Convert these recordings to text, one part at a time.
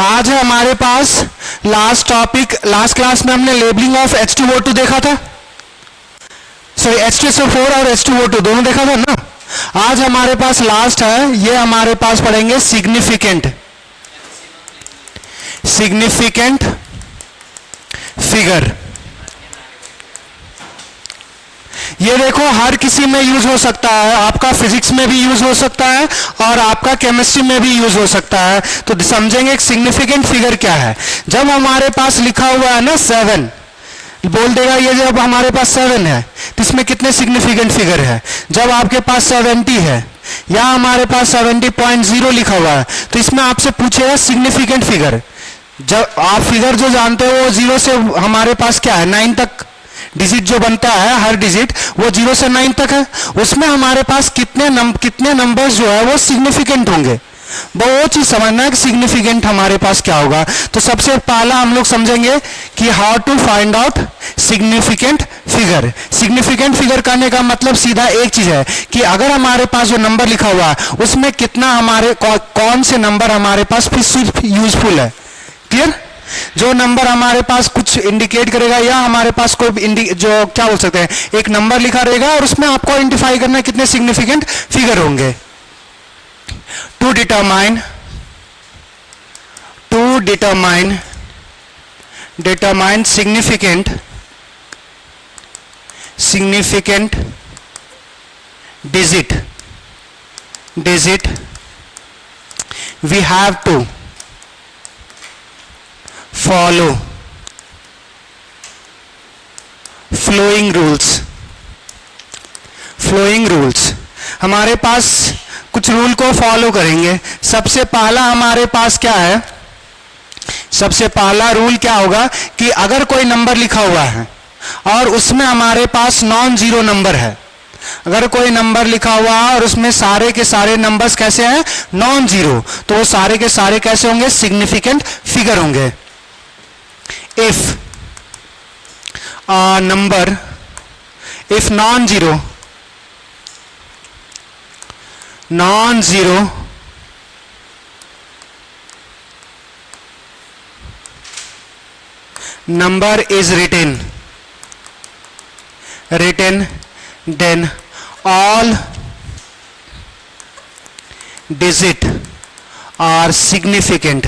आज है हमारे पास लास्ट टॉपिक। लास्ट क्लास में हमने लेबलिंग ऑफ H2O2 देखा था, सॉरी H2SO4 और H2O2 दोनों देखा था ना। आज हमारे पास लास्ट है, ये हमारे पास पढ़ेंगे सिग्निफिकेंट फिगर। ये देखो हर किसी में यूज हो सकता है, आपका फिजिक्स में भी यूज हो सकता है और आपका केमिस्ट्री में भी यूज हो सकता है। तो समझेंगे एक सिग्निफिकेंट फिगर क्या है। जब हमारे पास लिखा हुआ है ना 7, बोल देगा ये जब हमारे पास 7 है तो इसमें कितने सिग्निफिकेंट फिगर है। जब आपके पास 70 है या हमारे पास 70.0 लिखा हुआ है तो इसमें आपसे पूछेगा सिग्निफिकेंट फिगर। जब आप फिगर जो जानते हो वो 0 से हमारे पास क्या है 9 तक डिजिट जो बनता है, हर डिजिट वो 0 से 9 तक है। उसमें हमारे पास कितने नंबर्स जो है वो सिग्निफिकेंट होंगे, वो चीज समझना है कि सिग्निफिकेंट हमारे पास क्या होगा। तो सबसे पहला हम लोग समझेंगे कि how to find out significant figure. Significant figure करने का मतलब सीधा एक चीज है कि अगर हमारे पास जो नंबर लिखा हुआ है उसमें कितना हमारे कौन से नंबर हमारे पास फिर यूजफुल है। क्लियर? जो नंबर हमारे पास कुछ इंडिकेट करेगा या हमारे पास कोई जो क्या बोल सकते हैं एक नंबर लिखा रहेगा और उसमें आपको आइडेंटिफाई करना है कितने सिग्निफिकेंट फिगर होंगे। To determine significant digit we have to follow flowing rules। हमारे पास कुछ रूल को फॉलो करेंगे। सबसे पहला हमारे पास क्या है, सबसे पहला रूल क्या होगा कि अगर कोई नंबर लिखा हुआ है और उसमें हमारे पास नॉन जीरो नंबर है, अगर कोई नंबर लिखा हुआ है और उसमें सारे के सारे नंबर्स कैसे हैं नॉन जीरो, तो वो सारे के सारे कैसे होंगे सिग्निफिकेंट फिगर होंगे। If number if non zero number is written then all digit are significant।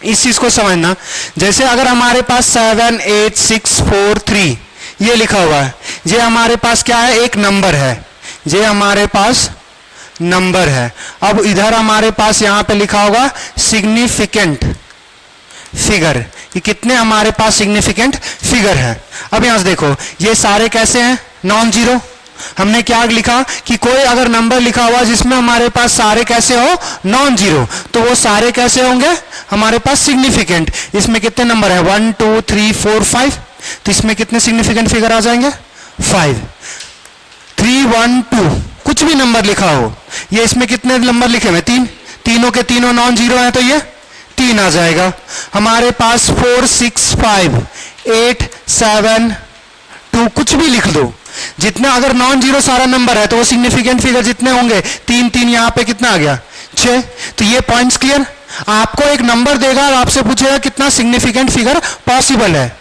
इस चीज को समझना, जैसे अगर हमारे पास 7 8 6 4 3 ये लिखा हुआ है, ये हमारे पास क्या है एक नंबर है, ये हमारे पास नंबर है। अब इधर हमारे पास यहां पे लिखा होगा सिग्निफिकेंट फिगर, ये कितने हमारे पास सिग्निफिकेंट फिगर है। अब यहां से देखो ये सारे कैसे हैं नॉन जीरो। हमने क्या लिखा कि कोई अगर नंबर लिखा हुआ जिसमें हमारे पास सारे कैसे हो नॉन जीरो, तो वो सारे कैसे होंगे हमारे पास सिग्निफिकेंट। इसमें कितने नंबर है 1 2 3 4 5, तो इसमें कितने सिग्निफिकेंट फिगर आ जाएंगे 5। 3 1 2 कुछ भी नंबर लिखा हो, ये इसमें कितने नंबर लिखे हुए 3, तीनों के तीनों नॉन जीरो हैं तो ये 3 आ जाएगा। हमारे पास 4 6 5 8 7 2 कुछ भी लिख दो, जितना अगर नॉन जीरो सारा नंबर है तो वो सिग्निफिकेंट फिगर जितने होंगे 3 3 यहां पे कितना आ गया 6। तो ये पॉइंट्स क्लियर। आपको एक नंबर देगा और आपसे पूछेगा कितना सिग्निफिकेंट फिगर पॉसिबल है।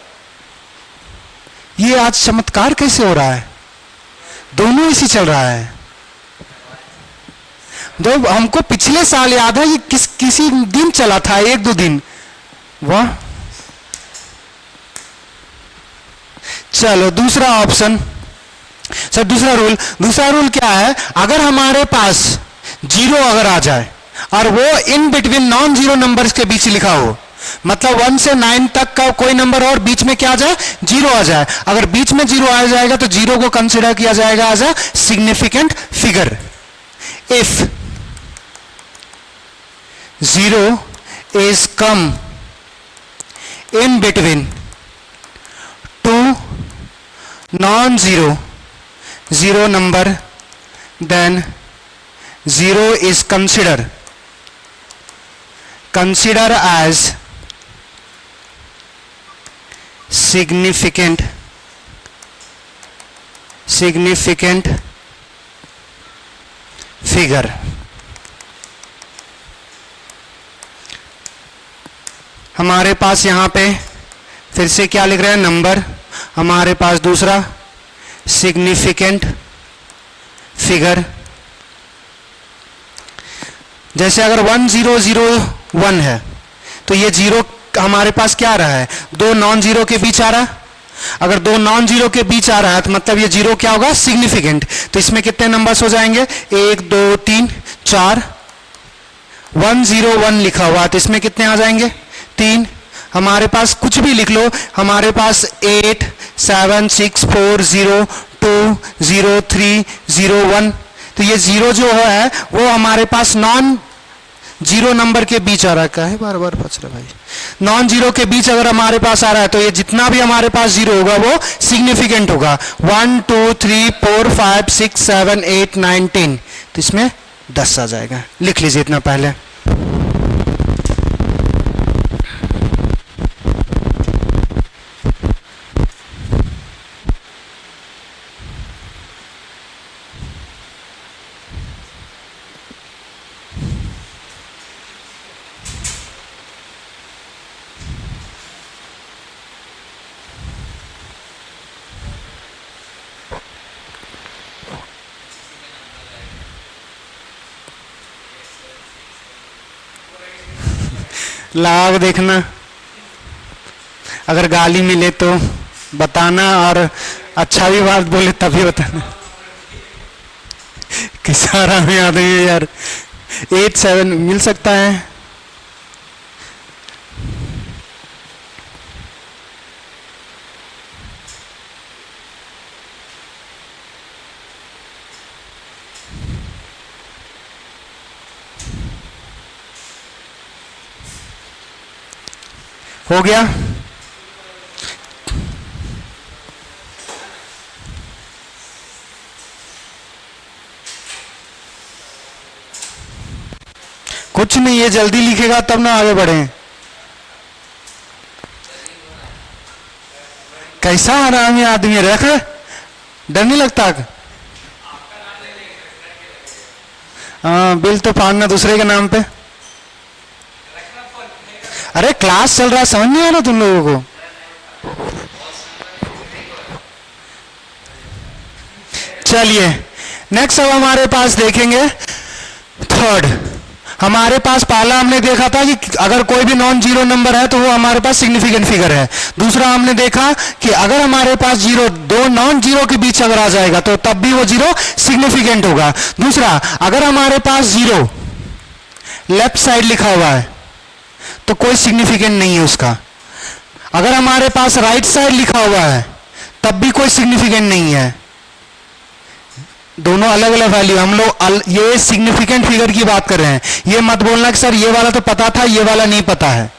ये आज चमत्कार कैसे हो रहा है, दोनों इसी चल रहा है। दो हमको पिछले साल याद है, ये किसी दिन चला था 1-2 दिन। वाह, चलो दूसरा ऑप्शन सर, दूसरा रूल क्या है, अगर हमारे पास जीरो अगर आ जाए और वो in between non zero numbers के बीच लिखा हो, मतलब 1 से 9 तक का कोई नंबर और बीच में क्या आ जाए जीरो आ जाए, अगर बीच में जीरो आ जाएगा तो जीरो को कंसिडर किया जाएगा as a significant figure. If zero is come in between 2 non zero number, then zero is considered as significant figure. हमारे पास यहां पे फिर से क्या लिख रहे हैं, नंबर। हमारे पास दूसरा सिग्निफिकेंट फिगर। जैसे अगर 1001 है तो ये जीरो हमारे पास क्या आ रहा है, दो नॉन जीरो के बीच आ रहा है। अगर दो नॉन जीरो के बीच आ रहा है तो मतलब ये जीरो क्या होगा, सिग्निफिकेंट। तो इसमें कितने नंबर्स हो जाएंगे, 1 2 3 4। 101 लिखा हुआ तो इसमें कितने आ जाएंगे, 3। हमारे पास कुछ भी लिख लो, हमारे पास 8 7 6 4 0 2 0 3 0 1। तो ये जीरो जो है वो हमारे पास नॉन जीरो नंबर के बीच आ रहा है। बार बार पूछ रहा भाई, नॉन जीरो के बीच अगर हमारे पास आ रहा है तो ये जितना भी हमारे पास जीरो होगा वो सिग्निफिकेंट होगा। 1 2 3 4 5 6 7 8 9 10। तो इसमें 10 आ जाएगा। लिख लीजिए इतना पहले। लाग देखना, अगर गाली मिले तो बताना, और अच्छा भी बात बोले तभी बताना। कि सारा में आदमी है यार। 8 7 मिल सकता है। हो गया। कुछ नहीं, ये जल्दी लिखेगा तब ना आगे बढ़े। कैसा हरामी आदमी है, रख। डर नहीं लगता? हाँ, बिल तो फाड़ना दूसरे के नाम पे। अरे क्लास चल रहा है, समझ नहीं आ रहा तुम लोगों को? चलिए नेक्स्ट अब हमारे पास देखेंगे थर्ड। हमारे पास पहला हमने देखा था कि अगर कोई भी नॉन जीरो नंबर है तो वो हमारे पास सिग्निफिकेंट फिगर है। दूसरा हमने देखा कि अगर हमारे पास जीरो दो नॉन जीरो के बीच अगर आ जाएगा तो तब भी वो जीरो सिग्निफिकेंट होगा। दूसरा, अगर हमारे पास जीरो लेफ्ट साइड लिखा हुआ है तो कोई सिग्निफिकेंट नहीं है उसका। अगर हमारे पास राइट साइड लिखा हुआ है तब भी कोई सिग्निफिकेंट नहीं है। दोनों अलग अलग वैल्यू। हम लोग ये सिग्निफिकेंट फिगर की बात कर रहे हैं। ये मत बोलना कि सर ये वाला तो पता था ये वाला नहीं पता है।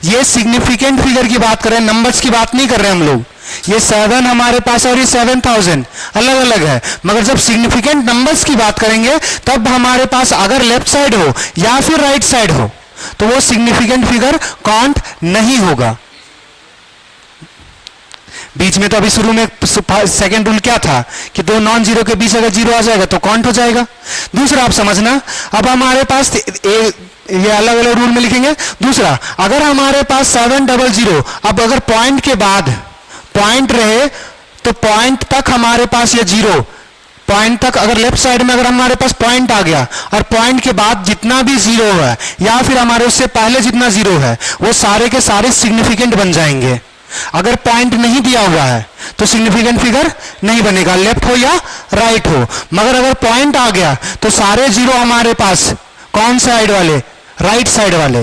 ये सिग्निफिकेंट फिगर की बात कर रहे हैं, नंबर्स की बात नहीं कर रहे हैं हम लोग। ये 7 हमारे पास और ये 7000 अलग अलग है। मगर जब सिग्निफिकेंट नंबर्स की बात करेंगे तब हमारे पास अगर लेफ्ट साइड हो या फिर राइट साइड हो तो वो सिग्निफिकेंट फिगर काउंट नहीं होगा। बीच में तो अभी शुरू में सेकंड रूल क्या था कि दो नॉन जीरो के बीच अगर जीरो आ जाएगा तो काउंट हो जाएगा। दूसरा आप समझना, अब हमारे पास ये अलग अलग रूल में लिखेंगे। दूसरा, अगर हमारे पास 700, अब अगर पॉइंट के बाद पॉइंट रहे तो पॉइंट तक हमारे पास ये जीरो, पॉइंट तक अगर लेफ्ट साइड में अगर हमारे पास पॉइंट आ गया और पॉइंट के बाद जितना भी जीरो है या फिर हमारे उससे पहले जितना जीरो है वो सारे के सारे सिग्निफिकेंट बन जाएंगे। अगर पॉइंट नहीं दिया हुआ है तो सिग्निफिकेंट फिगर नहीं बनेगा, लेफ्ट हो या राइट हो। मगर अगर पॉइंट आ गया तो सारे जीरो हमारे पास कौन साइड वाले, राइट साइड वाले।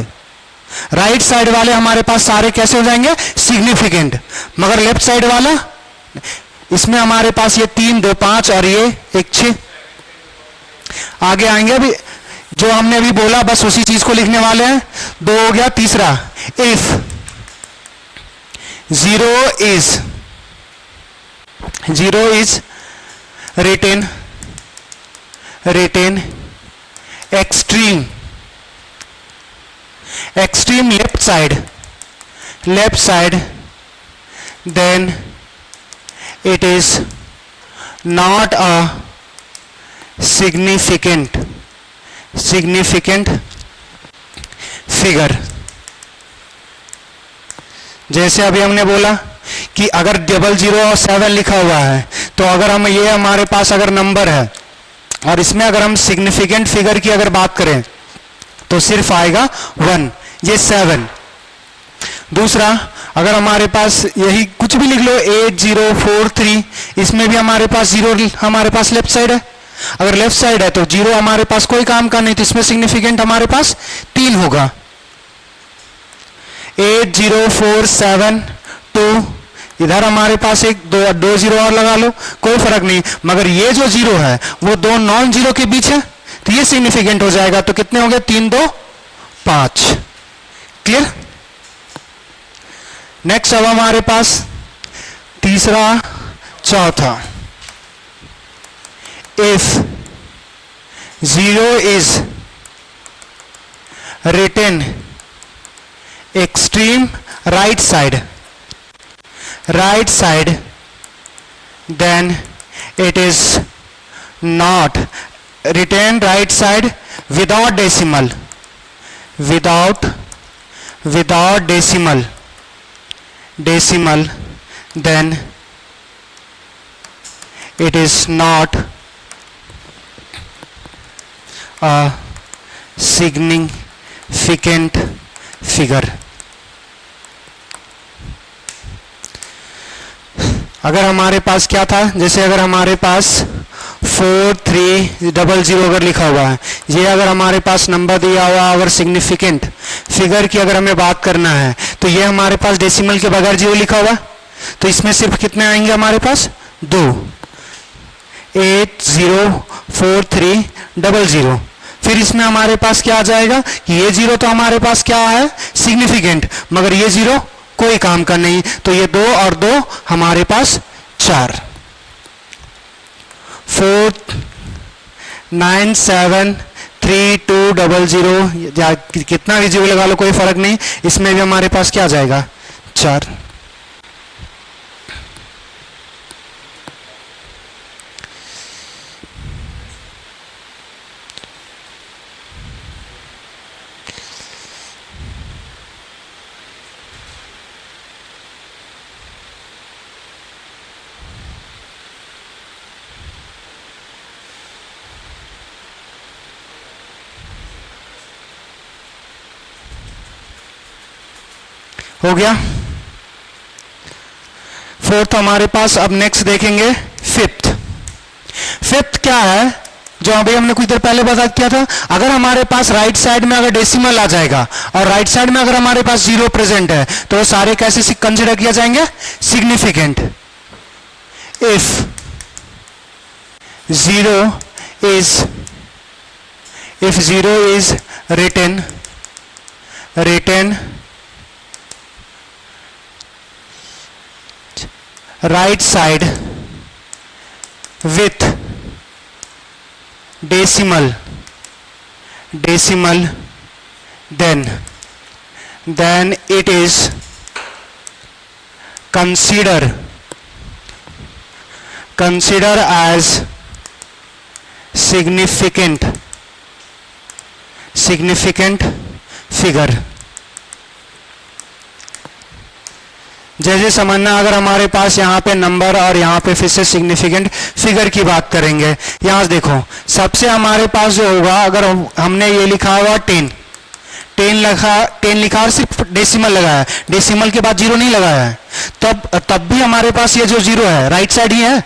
राइट साइड वाले हमारे पास सारे कैसे हो जाएंगे, सिग्निफिकेंट। मगर लेफ्ट साइड वाला, इसमें हमारे पास ये 3 2 5 और ये 1 6। आगे आएंगे अभी जो हमने अभी बोला बस उसी चीज को लिखने वाले हैं। 2 हो गया। तीसरा, if 0 is written extreme left side then it is not a significant significant figure. जैसे अभी हमने बोला कि अगर 00 और 7 लिखा हुआ है, तो अगर हम ये हमारे पास अगर नंबर है और इसमें अगर हम सिग्निफिकेंट फिगर की अगर बात करें तो सिर्फ आएगा 1, ये 7। दूसरा, अगर हमारे पास यही कुछ भी लिख लो 8043, इसमें भी हमारे पास 0 हमारे पास लेफ्ट साइड है। अगर लेफ्ट साइड है तो 0 हमारे पास कोई काम का नहीं, तो इसमें सिग्निफिकेंट हमारे पास 3 होगा। 80472, इधर हमारे पास एक दो जीरो और लगा लो, कोई फर्क नहीं, मगर ये जो 0 है वो दो नॉन जीरो के बीच है, तो ये सिग्निफिकेंट हो जाएगा। तो कितने हो गए? 3 2 5। क्लियर? नेक्स्ट अब हमारे पास तीसरा चौथा, if 0 is written extreme right side, then it is not written right side without decimal, without decimal, then it is not a significant figure। अगर हमारे पास क्या था, जैसे अगर हमारे पास 4300 अगर लिखा हुआ है, ये अगर हमारे पास नंबर दिया हुआ, अगर सिग्निफिकेंट फिगर की अगर हमें बात करना है, तो ये हमारे पास डेसिमल के बगैर 0 लिखा हुआ, तो इसमें सिर्फ कितने आएंगे हमारे पास? 2। 804300। फिर इसमें हमारे पास क्या आ जाएगा कि ये 0 तो हमारे पास क्या है? सिग्निफिकेंट, मगर ये 0 कोई काम का नहीं, तो ये 2 और 2 हमारे पास 4। 4973200, या कितना भी 0 लगा लो कोई फर्क नहीं, इसमें भी हमारे पास क्या आ जाएगा? 4। हो गया फोर्थ हमारे पास। अब नेक्स्ट देखेंगे फिफ्थ। फिफ्थ क्या है, जो अभी हमने कुछ देर पहले बता किया था, अगर हमारे पास राइट साइड में अगर डेसिमल आ जाएगा और राइट साइड में अगर हमारे पास 0 प्रेजेंट है, तो वो सारे कैसे कंसिडर किया जाएंगे? Significant. If 0 is written right side with decimal, then it is consider as significant figure। जैसे समझना, अगर हमारे पास यहाँ पे नंबर और यहाँ पे फिर से सिग्निफिकेंट फिगर की बात करेंगे, यहाँ से देखो सबसे हमारे पास जो होगा, अगर हमने ये लिखा हुआ 10 लिखा और सिर्फ डेसिमल लगाया, डेसिमल के बाद 0 नहीं लगाया है, तब भी हमारे पास ये जो 0 है राइट साइड ही है,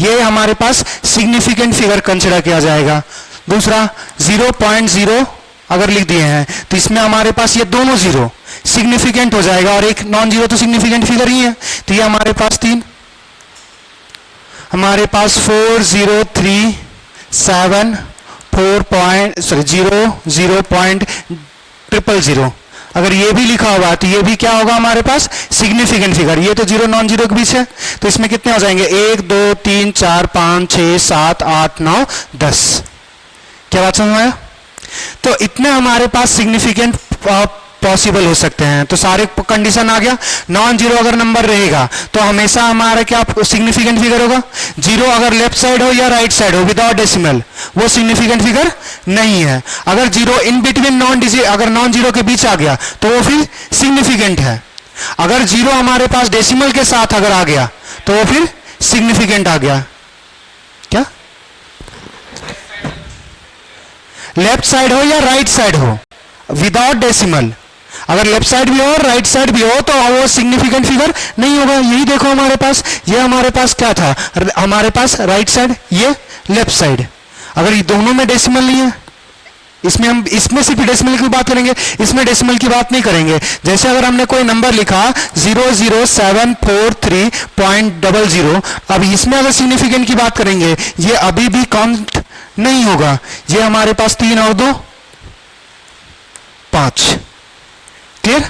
ये हमारे पास सिग्निफिकेंट फिगर कंसिडर किया जाएगा। दूसरा 0.0 अगर लिख दिए हैं, तो इसमें हमारे पास ये दोनों 0 सिग्निफिकेंट हो जाएगा और एक नॉन 0 तो सिग्निफिकेंट फिगर ही है, तो ये हमारे पास 3। हमारे पास 0.000, अगर ये भी लिखा होगा तो ये भी क्या होगा हमारे पास? Significant figure. ये तो 0 नॉन 0 के बीच है, तो इसमें कितने हो जाएंगे? 1 2 3 4 5 6 7 8 9 10। क्या बात समझ में आया? तो इतने हमारे पास सिग्निफिकेंट पॉसिबल हो सकते हैं। तो सारे कंडीशन आ गया। नॉन जीरो अगर नंबर रहेगा तो हमेशा हमारा क्या सिग्निफिकेंट फिगर होगा। जीरो अगर लेफ्ट साइड हो या राइट साइड हो विदाउट डेसिमल, वो सिग्निफिकेंट फिगर नहीं है। अगर जीरो इन बिटवीन अगर नॉन जीरो के बीच आ गया तो वो फिर सिग्निफिकेंट है। अगर जीरो हमारे पास डेसिमल के साथ अगर आ गया तो वो फिर सिग्निफिकेंट आ गया। क्या लेफ्ट साइड हो या राइट साइड हो विदाउट डेसिमल, अगर लेफ्ट साइड भी हो और राइट साइड भी हो तो वो सिग्निफिकेंट फिगर नहीं होगा। यही देखो हमारे पास, ये हमारे पास क्या था, हमारे पास राइट साइड, ये लेफ्ट साइड। अगर ये दोनों में डेसिमल नहीं है, इसमें सिर्फ डेसिमल की बात करेंगे, इसमें डेसिमल की बात नहीं करेंगे। जैसे अगर हमने कोई नंबर लिखा 00743.00, अब इसमें अगर सिग्निफिकेंट की बात करेंगे ये अभी भी काउंट नहीं होगा। ये हमारे पास 3 और 2 5। क्लियर।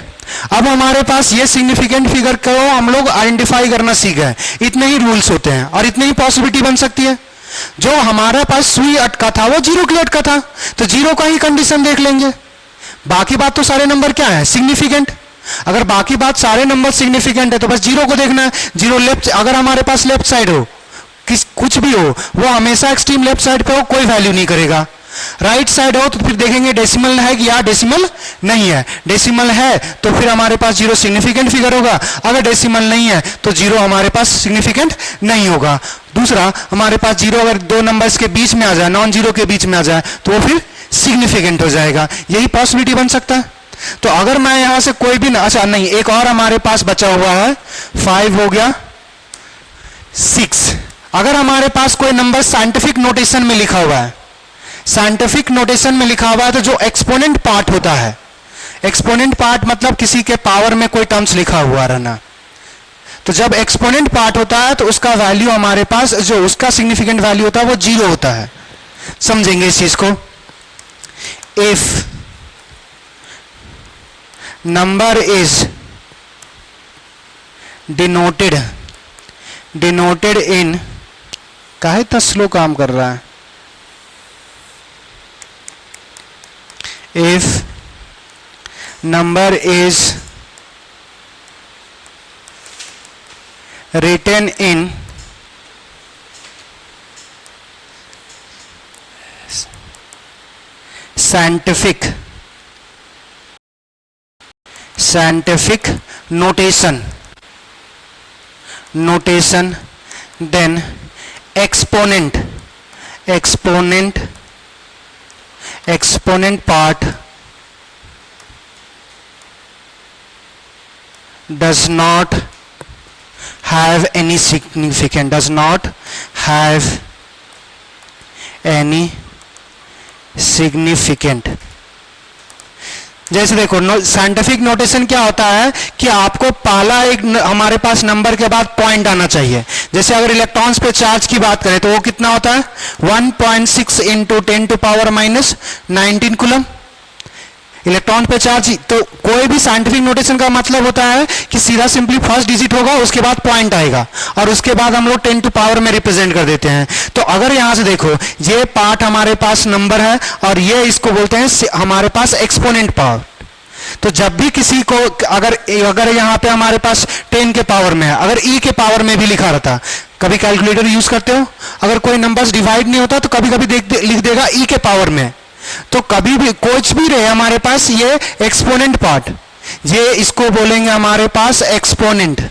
अब हमारे पास ये सिग्निफिकेंट फिगर को हम लोग आइडेंटिफाई करना सीख गए। इतने ही रूल्स होते हैं और इतनी ही पॉसिबिलिटी बन सकती है। जो हमारे पास सुई अटका था वो जीरो के लिए अटका था, तो जीरो का ही कंडीशन देख लेंगे। बाकी बात तो सारे नंबर क्या है, सिग्निफिकेंट। अगर बाकी बात सारे नंबर सिग्निफिकेंट है तो बस जीरो को देखना है। जीरो लेफ्ट, अगर हमारे पास लेफ्ट साइड हो, कुछ भी हो, वो हमेशा एक्सट्रीम लेफ्ट साइड पे हो, कोई वैल्यू नहीं करेगा। राइट साइड हो तो फिर देखेंगे डेसिमल है कि या डेसिमल नहीं है। डेसिमल है तो फिर हमारे पास जीरो सिग्निफिकेंट फिगर होगा, अगर डेसिमल नहीं है तो जीरो हमारे पास सिग्निफिकेंट नहीं होगा। दूसरा, हमारे पास जीरो अगर दो नंबर्स के बीच में आ जाए, नॉन जीरो के बीच में आ जाए, तो वो फिर सिग्निफिकेंट हो जाएगा। यही पॉसिबिलिटी बन सकता है। तो अगर मैं यहां से कोई भी अच्छा नहीं, एक और हमारे पास बचा हुआ है, 5 हो गया, 6। अगर हमारे पास कोई नंबर साइंटिफिक नोटेशन में लिखा हुआ है, साइंटिफिक नोटेशन में लिखा हुआ है, तो जो एक्सपोनेंट पार्ट होता है, एक्सपोनेंट पार्ट मतलब किसी के पावर में कोई टर्म्स लिखा हुआ रहना, तो जब एक्सपोनेंट पार्ट होता है तो उसका वैल्यू हमारे पास, जो उसका सिग्निफिकेंट वैल्यू होता है वो जीरो होता है। समझेंगे इस चीज को। इफ नंबर इज डिनोटेड इन, काहे इतना स्लो काम कर रहा है, if number is written in scientific notation, then exponent part does not have any significance, जैसे देखो साइंटिफिक नोटेशन क्या होता है कि आपको पहला एक हमारे पास नंबर के बाद पॉइंट आना चाहिए। जैसे अगर इलेक्ट्रॉन्स पे चार्ज की बात करें तो वो कितना होता है, 1.6 इंटू 10⁻⁹ कूलम इलेक्ट्रॉन पे चार्ज। तो कोई भी साइंटिफिक नोटेशन का मतलब होता है कि सीधा सिंपली फर्स्ट डिजिट होगा, उसके बाद पॉइंट आएगा और उसके बाद हम लोग 10 टू पावर में रिप्रेजेंट कर देते हैं। तो अगर यहां से देखो ये पार्ट हमारे पास नंबर है और ये इसको बोलते हैं हमारे पास एक्सपोनेंट पार्ट। तो जब भी किसी को अगर यहां पे हमारे पास 10 के पावर में है, अगर ई के पावर में भी लिखा रहता, कभी कैलकुलेटर यूज करते हो, अगर कोई नंबर्स डिवाइड नहीं होता तो कभी कभी लिख देगा ई के पावर में। तो कभी भी कुछ भी रहे हमारे पास ये एक्सपोनेंट पार्ट, ये इसको बोलेंगे हमारे पास एक्सपोनेंट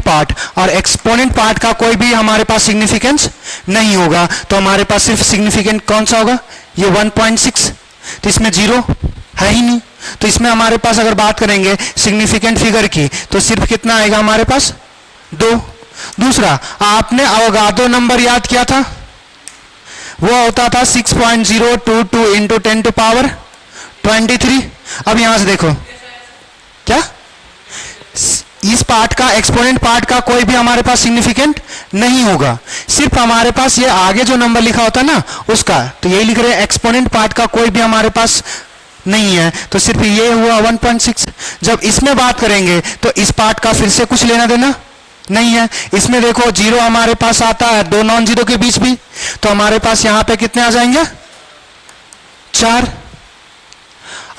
पार्ट। और एक्सपोनेंट पार्ट का कोई भी हमारे पास सिग्निफिकेंस नहीं होगा, तो हमारे पास सिर्फ सिग्निफिकेंट कौन सा होगा, ये 1.6। तो इसमें जीरो है ही नहीं, तो इसमें हमारे पास अगर बात करेंगे सिग्निफिकेंट फिगर की तो सिर्फ कितना आएगा हमारे पास, 2। दूसरा, आपने अवगाड्रो नंबर याद किया था, वो होता था 6.022 इंटू 10⁻23। अब यहां से देखो क्या, इस पार्ट का एक्सपोनेंट पार्ट का कोई भी हमारे पास सिग्निफिकेंट नहीं होगा, सिर्फ हमारे पास ये आगे जो नंबर लिखा होता है ना उसका। तो यही लिख रहे हैं एक्सपोनेंट पार्ट का कोई भी हमारे पास नहीं है, तो सिर्फ ये हुआ 1.6। जब इसमें बात करेंगे तो इस पार्ट का फिर से कुछ लेना देना नहीं है। इसमें देखो जीरो हमारे पास आता है, 2 नॉन जीरो के बीच भी, तो हमारे पास यहां पे कितने आ जाएंगे, 4।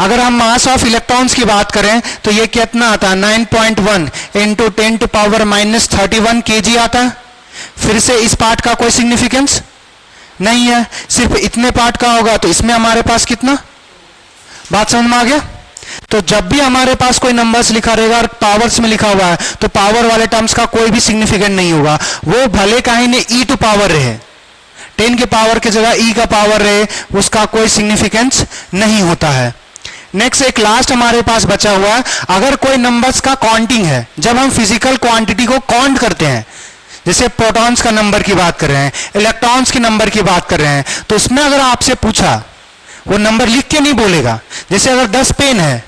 अगर हम मास ऑफ इलेक्ट्रॉन्स की बात करें तो ये कितना आता है 9.1 इंटू 10⁻31 kg आता है। फिर से इस पार्ट का कोई सिग्निफिकेंस नहीं है, सिर्फ इतने पार्ट का होगा, तो इसमें हमारे पास कितना, बात समझ में आ गया। तो जब भी हमारे पास कोई नंबर्स लिखा रहेगा और पावर्स में लिखा हुआ है तो पावर वाले टर्म्स का कोई भी सिग्निफिकेंट नहीं होगा, वो भले काहे ने e टू पावर रहे, 10 के पावर की जगह e का पावर रहे, उसका कोई सिग्निफिकेंस नहीं होता है। नेक्स्ट एक लास्ट हमारे पास बचा हुआ है, अगर कोई नंबर्स का काउंटिंग है, जब हम फिजिकल क्वांटिटी को काउंट करते हैं, जैसे प्रोटॉन्स का नंबर की बात कर रहे हैं, इलेक्ट्रॉन्स के नंबर की बात कर रहे हैं, तो उसमें अगर आपसे पूछा, वो नंबर लिख के नहीं बोलेगा। जैसे अगर 10 पेन है,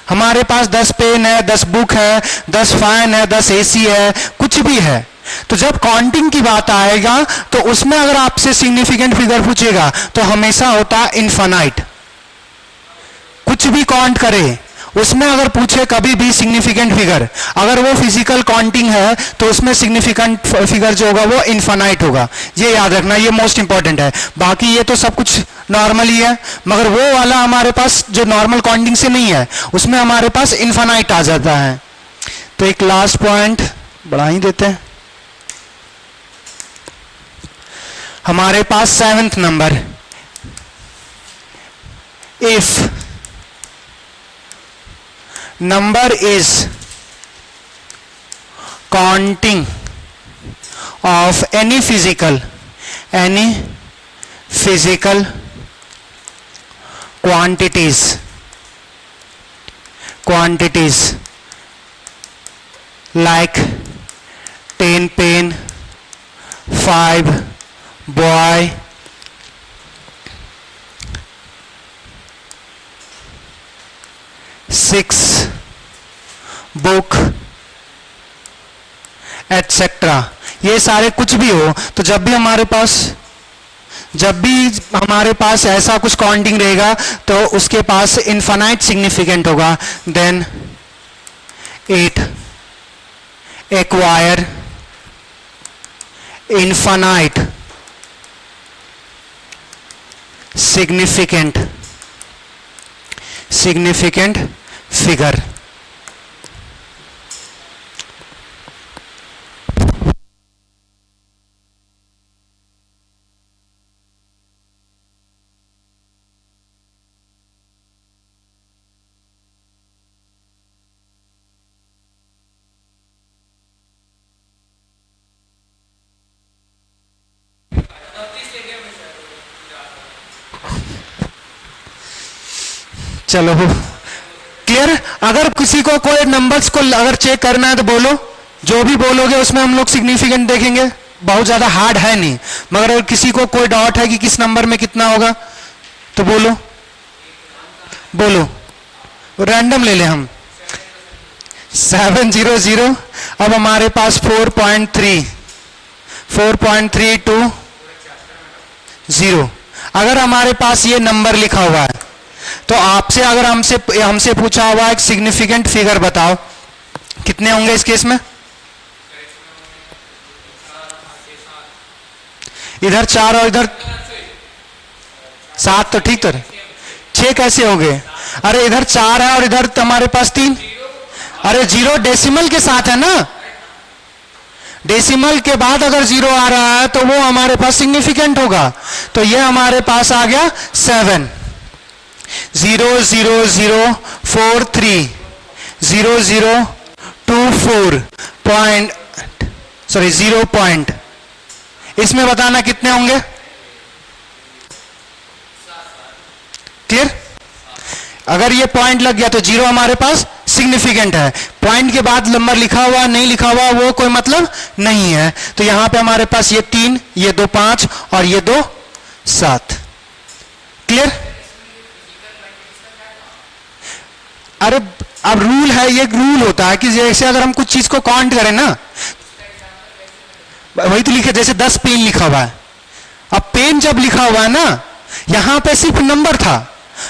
हमारे पास 10 पेन है, 10 बुक है, 10 फैन है, 10 एसी है, कुछ भी है, तो जब काउंटिंग की बात आएगा तो उसमें अगर आपसे सिग्निफिकेंट फिगर पूछेगा तो हमेशा होता है इनफाइनाइट। कुछ भी काउंट करे उसमें अगर पूछे कभी भी सिग्निफिकेंट फिगर, अगर वो फिजिकल काउंटिंग है तो उसमें सिग्निफिकेंट फिगर जो होगा वो इनफाइनाइट होगा। ये याद रखना, ये मोस्ट इंपॉर्टेंट है। बाकी ये तो सब कुछ नॉर्मल ही है, मगर वो वाला हमारे पास जो नॉर्मल काउंटिंग से नहीं है उसमें हमारे पास इनफाइनाइट आ जाता है। तो एक लास्ट पॉइंट बढ़ा ही देते हैं, हमारे पास 7th number, if number is counting of any physical quantities like 10 pen, 5 boy, 6 book etcetera, ये सारे कुछ भी हो, तो जब भी हमारे पास ऐसा कुछ काउंटिंग रहेगा तो उसके पास इनफाइनाइट सिग्निफिकेंट होगा। Then it acquire infinite significant figure. चलो क्लियर। अगर किसी को कोई नंबर्स को अगर चेक करना है तो बोलो, जो भी बोलोगे उसमें हम लोग सिग्निफिकेंट देखेंगे, बहुत ज्यादा हार्ड है नहीं, मगर अगर किसी को कोई डाउट है कि किस नंबर में कितना होगा तो बोलो रैंडम ले ले हम। 700, अब हमारे पास 4.320। अगर हमारे पास ये नंबर लिखा हुआ है तो आपसे अगर हमसे पूछा हुआ एक सिग्निफिकेंट फिगर बताओ, कितने होंगे इस केस में? इधर 4 और इधर 7, तो ठीक तो 6 कैसे हो गए? अरे इधर 4 है और इधर हमारे पास 3। अरे 0 डेसिमल के साथ है ना, डेसिमल के बाद अगर 0 आ रहा है तो वो हमारे पास सिग्निफिकेंट होगा। तो ये हमारे पास आ गया 7। 0 पॉइंट, इसमें बताना कितने होंगे? क्लियर? अगर ये पॉइंट लग गया तो 0 हमारे पास सिग्निफिकेंट है, पॉइंट के बाद नंबर लिखा हुआ नहीं लिखा हुआ वो कोई मतलब नहीं है। तो यहां पे हमारे पास ये 3, ये 2 5 और ये 2 7। क्लियर? अरे अब रूल है, ये रूल होता है कि जैसे अगर हम कुछ चीज को काउंट करें ना, वही तो लिखे, जैसे 10 पेन लिखा हुआ है। अब पेन जब लिखा हुआ है ना, यहां पे सिर्फ नंबर था,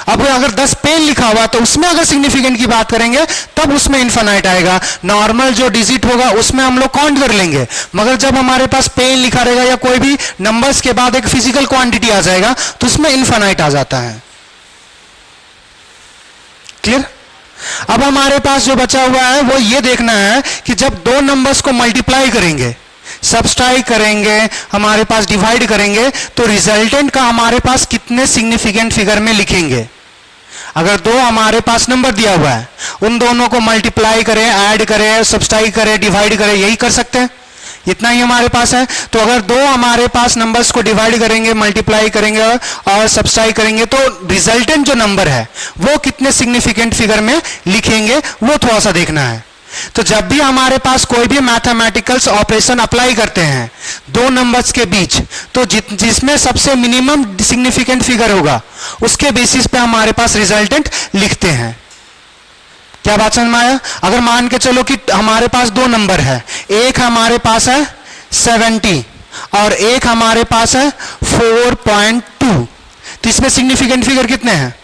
अब अगर 10 पेन लिखा हुआ तो उसमें अगर सिग्निफिकेंट की बात करेंगे तब उसमें इनफाइनाइट आएगा। नॉर्मल जो डिजिट होगा उसमें हम लोग काउंट कर लेंगे, मगर जब हमारे पास पेन लिखा रहेगा या कोई भी नंबर्स के बाद एक फिजिकल क्वांटिटी आ जाएगा तो उसमें इनफाइनाइट आ जाता है। क्लियर? अब हमारे पास जो बचा हुआ है वो ये देखना है कि जब दो नंबर्स को मल्टीप्लाई करेंगे, सब्सट्रैक्ट करेंगे, हमारे पास डिवाइड करेंगे, तो रिजल्टेंट का हमारे पास कितने सिग्निफिकेंट फिगर में लिखेंगे। अगर दो हमारे पास नंबर दिया हुआ है, उन दोनों को मल्टीप्लाई करें, ऐड करें, सब्सट्रैक्ट करें, डिवाइड करें, यही कर सकते हैं, इतना ही हमारे पास है। तो अगर दो हमारे पास नंबर्स को डिवाइड करेंगे, मल्टीप्लाई करेंगे और सब्सट्रैक्ट करेंगे, तो रिजल्टेंट जो नंबर है वो कितने सिग्निफिकेंट फिगर में लिखेंगे, वो थोड़ा सा देखना है। तो जब भी हमारे पास कोई भी मैथमेटिकल्स ऑपरेशन अप्लाई करते हैं दो नंबर्स के बीच, तो जिसमें सबसे मिनिमम सिग्निफिकेंट फिगर होगा उसके बेसिस पे हमारे पास रिजल्टेंट लिखते हैं। क्या बात समझ में आया? अगर मान के चलो कि हमारे पास दो नंबर है, एक हमारे पास है 70 और एक हमारे पास है 4.2, तो इसमें सिग्निफिकेंट फिगर कितने हैं?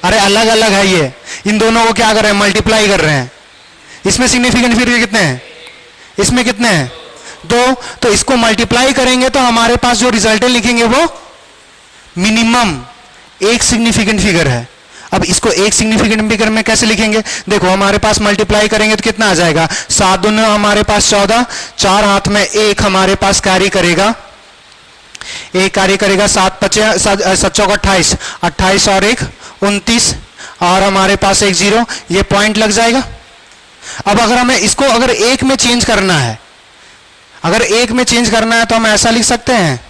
अरे अलग अलग है ये, इन दोनों को क्या कर रहे हैं, मल्टीप्लाई कर रहे हैं। इसमें सिग्निफिकेंट फिगर कितने हैं? इसमें कितने हैं? दो। तो इसको मल्टीप्लाई करेंगे तो हमारे पास जो रिजल्टेंट लिखेंगे वो मिनिमम एक सिग्निफिकेंट फिगर है। अब इसको एक सिग्निफिकेंट फिगर में कैसे लिखेंगे? देखो हमारे पास मल्टीप्लाई करेंगे तो कितना आ जाएगा, 7 दूनी हमारे पास 14, 4 हाथ में एक हमारे पास कैरी करेगा, एक कैरी करेगा, 7 चौक 28, 28 और एक 29 और हमारे पास एक 0, ये पॉइंट लग जाएगा। अब अगर हमें इसको अगर एक में चेंज करना है, अगर एक में चेंज करना है तो हम ऐसा लिख सकते हैं,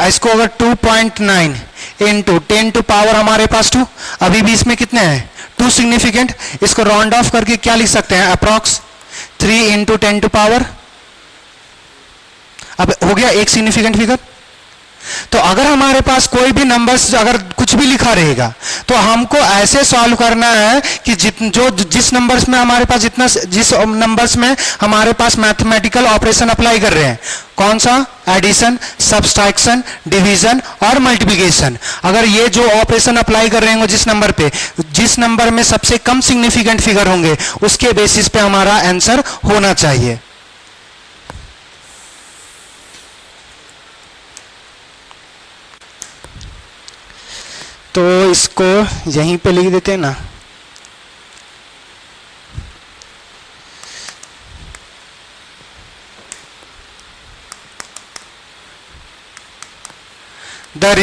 इसको अगर 2.9 इंटू 10 टू पावर हमारे पास 2, अभी भी इसमें कितने हैं 2 सिग्निफिकेंट, इसको राउंड ऑफ करके क्या लिख सकते हैं, अप्रॉक्स 3 इंटू 10 टू पावर, अब हो गया एक सिग्निफिकेंट फिगर। तो अगर हमारे पास कोई भी नंबर्स अगर कुछ भी लिखा रहेगा तो हमको ऐसे सॉल्व करना है कि जिस नंबर्स में हमारे पास जिस नंबर्स में हमारे पास मैथमेटिकल ऑपरेशन अप्लाई कर रहे हैं, कौन सा, एडिशन, सब्सट्रैक्शन, डिवीजन और मल्टीप्लिकेशन, अगर ये जो ऑपरेशन अप्लाई कर रहे हैं जिस नंबर पे, जिस नंबर में सबसे कम सिग्निफिकेंट फिगर होंगे उसके बेसिस पे हमारा आंसर होना चाहिए। तो इसको यहीं पे लिख देते हैं ना, the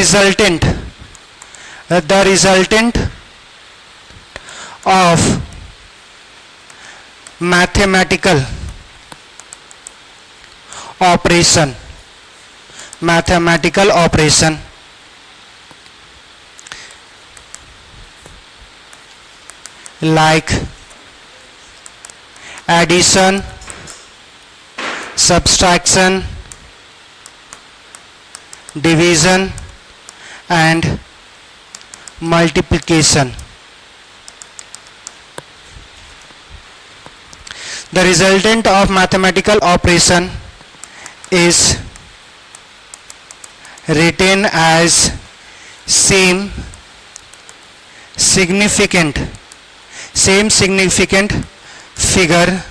resultant of mathematical operation like addition, subtraction, division and multiplication. The resultant of mathematical operation is written as same significant figure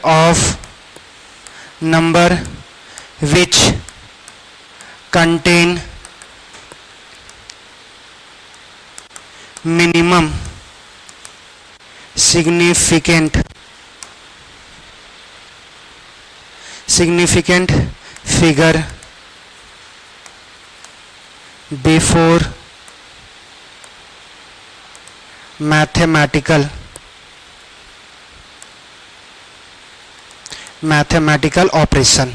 of number which contain minimum significant figure before mathematical operation.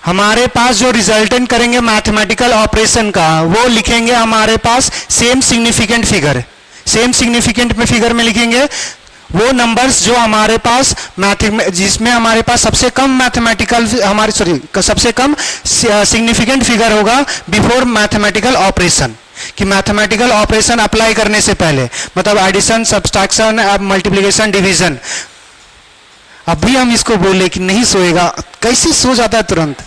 हमारे पास जो resultant करेंगे mathematical operation का वो लिखेंगे हमारे पास same significant figure में लिखेंगे वो नंबर्स जो हमारे पास जिसमें हमारे पास सबसे कम मैथमेटिकल सबसे कम सिग्निफिकेंट फिगर होगा बिफोर मैथमेटिकल ऑपरेशन, कि मैथमेटिकल ऑपरेशन अप्लाई करने से पहले, मतलब एडिशन, सब्सट्रैक्शन, मल्टीप्लिकेशन, डिवीजन। अभी हम इसको बोले कि नहीं सोएगा, कैसे सो जाता है तुरंत।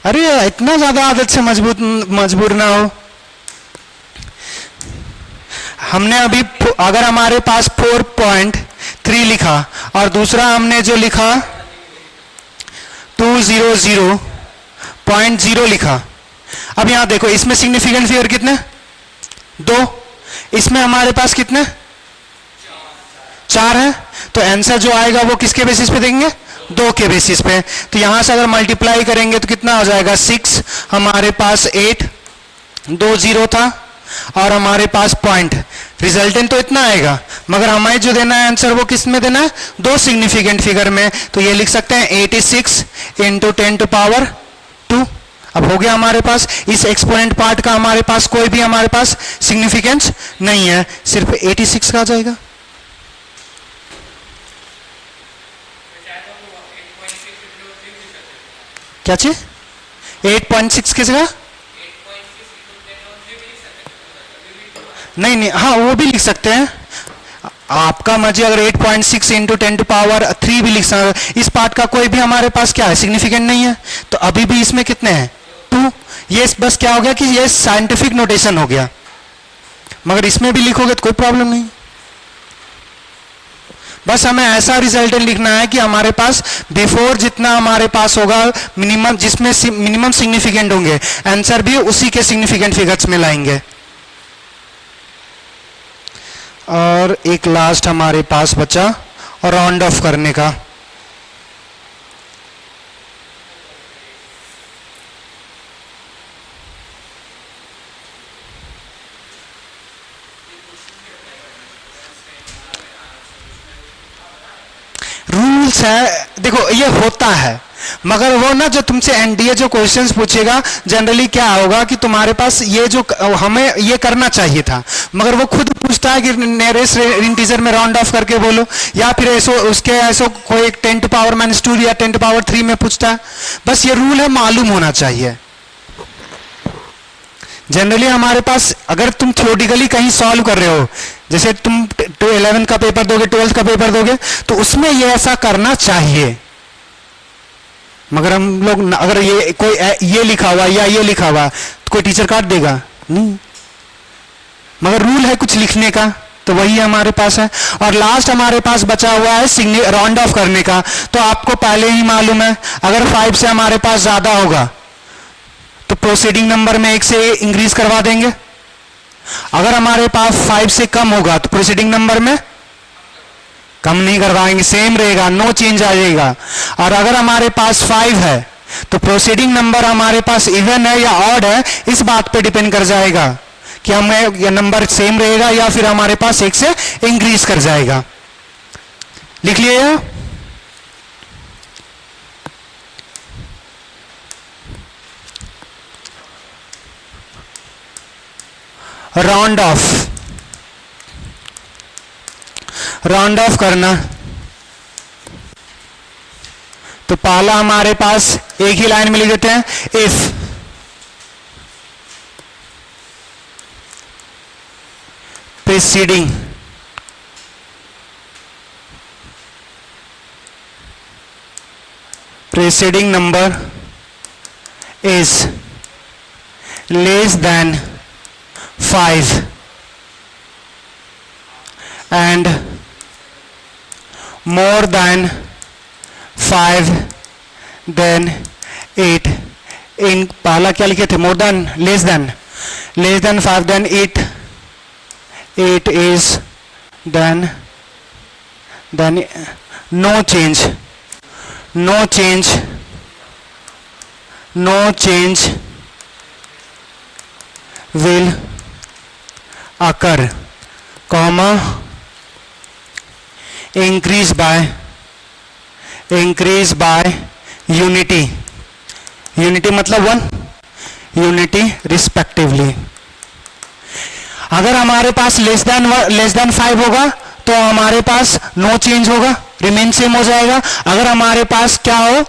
अरे इतना ज्यादा आदत से मजबूर ना हो। हमने अभी अगर हमारे पास 4.3 लिखा और दूसरा हमने जो लिखा 200.0 लिखा, अब यहां देखो इसमें सिग्निफिकेंट फिगर कितने? 2। इसमें हमारे पास कितने? 4 है। तो आंसर जो आएगा वो किसके बेसिस पे देंगे? 2 के बेसिस पे। तो यहां से अगर मल्टीप्लाई करेंगे तो कितना हो जाएगा? 6, हमारे पास 8, 2 0 था और हमारे पास पॉइंट, रिजल्टेंट तो इतना आएगा, मगर हमें जो देना है आंसर वो किस में देना है? 2 सिग्निफिकेंट फिगर में। तो ये लिख सकते हैं 86 इंटू 10⁻²। अब हो गया हमारे पास इस एक्सपोनेंट पार्ट का, हमारे पास कोई भी हमारे पास सिग्निफिकेंस नहीं है, सिर्फ 86 का आ जाएगा। क्या चीज? 8.6 किस जगह? नहीं नहीं, हाँ वो भी लिख सकते हैं, आपका मर्जी। अगर 8.6 इंटू 10⁻³ भी लिख सकते। इस पार्ट का कोई भी हमारे पास क्या है? सिग्निफिकेंट नहीं है। तो अभी भी इसमें कितने हैं? 2। ये बस क्या हो गया कि ये साइंटिफिक नोटेशन हो गया, मगर इसमें भी लिखोगे तो कोई प्रॉब्लम नहीं। बस हमें ऐसा रिजल्टेंट लिखना है कि हमारे पास बिफोर जितना हमारे पास होगा मिनिमम, जिसमें मिनिमम सिग्निफिकेंट होंगे, आंसर भी उसी के सिग्निफिकेंट फिगर्स में लाएंगे। और एक लास्ट हमारे पास बचा राउंड ऑफ करने का। रूल्स है, देखो ये होता है, मगर वो ना जो तुमसे एनडीए जो क्वेश्चंस पूछेगा जनरली क्या होगा कि तुम्हारे पास ये जो हमें ये करना चाहिए था, मगर वो खुद पूछता है कि नेरेस्ट इंटीजर में राउंड ऑफ करके बोलो, या फिर ऐसो उसके ऐसो कोई 10⁻⁻² या 10⁻³ में पूछता है। बस ये रूल है, मालूम होना चाहिए। जनरली हमारे पास अगर तुम थ्योरेटिकली कहीं सॉल्व कर रहे हो, जैसे तुम 11 का पेपर दोगे, 12th का पेपर दोगे, तो उसमें ये ऐसा करना चाहिए। मगर हम लोग अगर ये कोई ये लिखा हुआ या ये लिखा हुआ तो कोई टीचर काट देगा नहीं, मगर रूल है कुछ लिखने का, तो वही हमारे पास है। और लास्ट हमारे पास बचा हुआ है राउंड ऑफ करने का। तो आपको पहले ही मालूम है, अगर 5 से हमारे पास ज्यादा होगा तो प्रोसीडिंग नंबर में 1 से इंक्रीज करवा देंगे। अगर हमारे पास 5 से कम होगा तो प्रोसीडिंग नंबर में कम नहीं करवाएंगे, सेम रहेगा, नो चेंज आ जाएगा। और अगर हमारे पास 5 है तो प्रोसीडिंग नंबर हमारे पास इवन है या ऑड है, इस बात पे डिपेंड कर जाएगा कि हमें ये नंबर सेम रहेगा या फिर हमारे पास 1 से इंक्रीज कर जाएगा। लिख लिया? राउंड ऑफ करना, तो पहला हमारे पास एक ही लाइन में लिख देते हैं, if preceding number is less than 5 and more than 5 then 8 इन पहला क्या लिखे थे? More than, less than 5 then 8 is then no change will occur, comma increase by unity मतलब 1 unity respectively। अगर हमारे पास लेस देन 5 होगा तो हमारे पास नो चेंज होगा, रिमेन सेम हो जाएगा। अगर हमारे पास क्या हो,